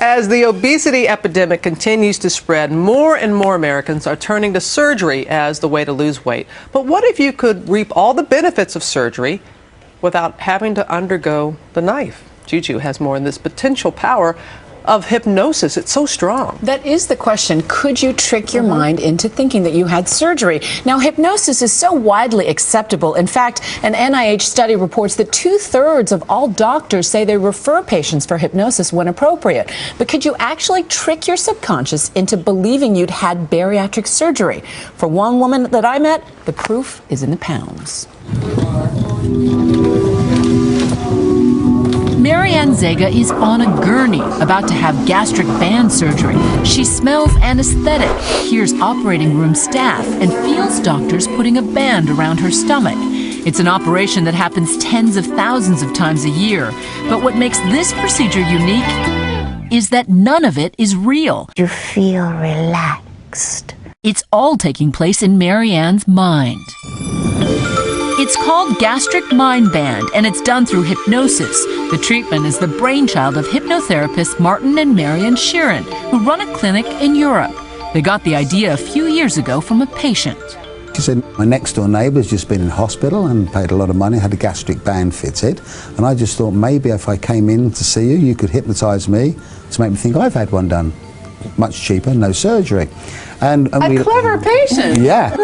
As the obesity epidemic continues to spread, more and more Americans are turning to surgery as the way to lose weight. But what if you could reap all the benefits of surgery without having to undergo the knife? Juju has more on this potential power of hypnosis. It's so strong. That is the question. Could you trick your mind into thinking that you had surgery? Now, hypnosis is so widely acceptable. In fact, an NIH study reports that 2/3 of all doctors say they refer patients for hypnosis when appropriate. But could you actually trick your subconscious into believing you'd had bariatric surgery? For one woman that I met, the proof is in the pounds. Marianne Zega is on a gurney, about to have gastric band surgery. She smells anesthetic, hears operating room staff, and feels doctors putting a band around her stomach. It's an operation that happens tens of thousands of times a year. But what makes this procedure unique is that none of it is real. You feel relaxed. It's all taking place in Marianne's mind. It's called Gastric Mind Band, and it's done through hypnosis. The treatment is the brainchild of hypnotherapists Martin and Marian Sheeran, who run a clinic in Europe. They got the idea a few years ago from a patient. She said, my next door neighbour's just been in hospital and paid a lot of money, had a gastric band fitted, and I just thought maybe if I came in to see you, you could hypnotise me to make me think I've had one done. Much cheaper, no surgery. And A clever patient. Yeah.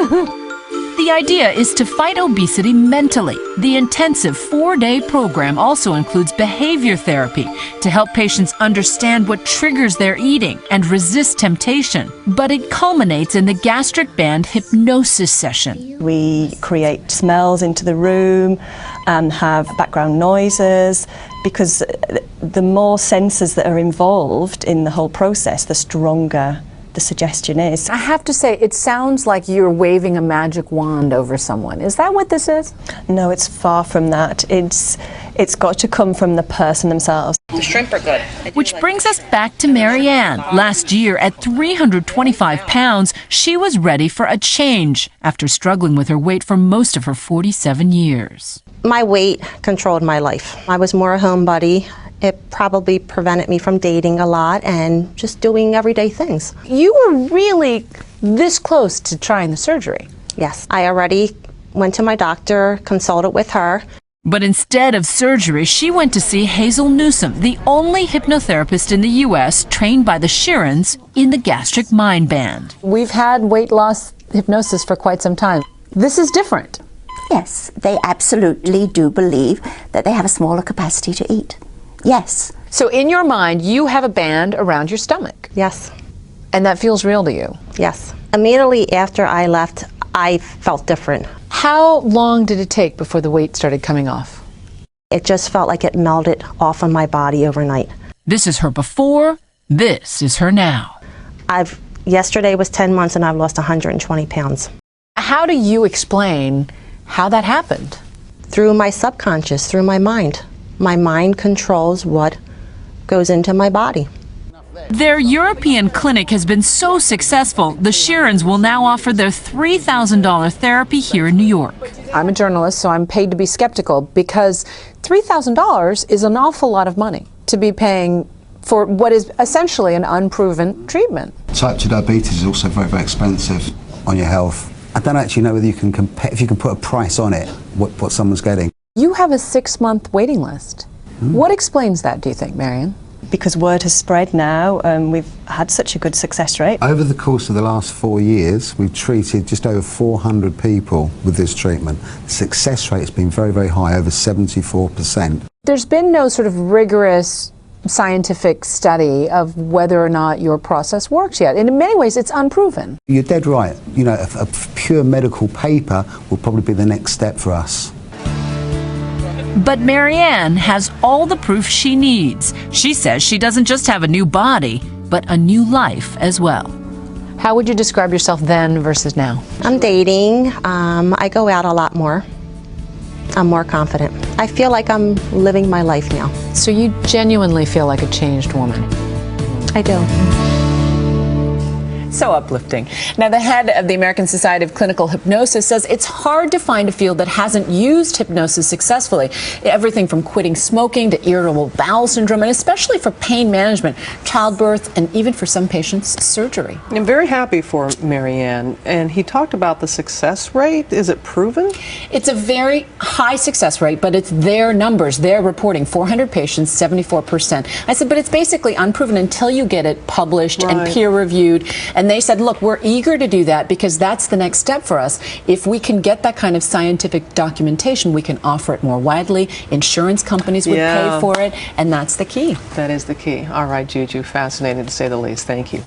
The idea is to fight obesity mentally. The intensive 4-day program also includes behavior therapy to help patients understand what triggers their eating and resist temptation. But it culminates in the gastric band hypnosis session. We create smells into the room and have background noises, because the more senses that are involved in the whole process, the stronger the suggestion is. I have to say, it sounds like you're waving a magic wand over someone. Is that what this is? No, it's far from that. It's got to come from the person themselves. The shrimp are good. Which brings us back to Marianne. Last year, at 325 pounds, she was ready for a change after struggling with her weight for most of her 47 years. My weight controlled my life. I was more a homebody. It probably prevented me from dating a lot and just doing everyday things. You were really this close to trying the surgery. Yes, I already went to my doctor, consulted with her. But instead of surgery, she went to see Hazel Newsom, the only hypnotherapist in the U.S. trained by the Sheerans in the Gastric Mind Band. We've had weight loss hypnosis for quite some time. This is different. Yes, they absolutely do believe that they have a smaller capacity to eat. Yes. So in your mind, you have a band around your stomach. Yes. And that feels real to you? Yes. Immediately after I left, I felt different. How long did it take before the weight started coming off? It just felt like it melted off of my body overnight. This is her before, this is her now. Yesterday was 10 months and I've lost 120 pounds. How do you explain how that happened? Through my subconscious, through my mind. My mind controls what goes into my body. Their European clinic has been so successful, the Sheerans will now offer their $3,000 therapy here in New York. I'm a journalist, so I'm paid to be skeptical, because $3,000 is an awful lot of money to be paying for what is essentially an unproven treatment. Type 2 diabetes is also very, very expensive on your health. I don't actually know whether you can compare, if you can put a price on it, what someone's getting. You have a 6-month waiting list. What explains that, do you think, Marian? Because word has spread now, we've had such a good success rate. Over the course of the last 4 years, we've treated just over 400 people with this treatment. The success rate has been very, very high, over 74%. There's been no sort of rigorous scientific study of whether or not your process works yet. And in many ways, it's unproven. You're dead right. You know, a pure medical paper will probably be the next step for us. But Marianne has all the proof she needs. She says she doesn't just have a new body, but a new life as well. How would you describe yourself then versus now? I'm dating. I go out a lot more. I'm more confident. I feel like I'm living my life now. So you genuinely feel like a changed woman? I do. So uplifting. Now, the head of the American Society of Clinical Hypnosis says it's hard to find a field that hasn't used hypnosis successfully. Everything from quitting smoking to irritable bowel syndrome, and especially for pain management, childbirth, and even for some patients, surgery. I'm very happy for Marianne. And he talked about the success rate. Is it proven? It's a very high success rate, but it's their numbers. They're reporting 400 patients, 74%. I said, but it's basically unproven until you get it published and peer-reviewed. And they said, look, we're eager to do that because that's the next step for us. If we can get that kind of scientific documentation, we can offer it more widely. Insurance companies would pay for it, and that's the key. That is the key. All right, Juju, fascinating to say the least. Thank you.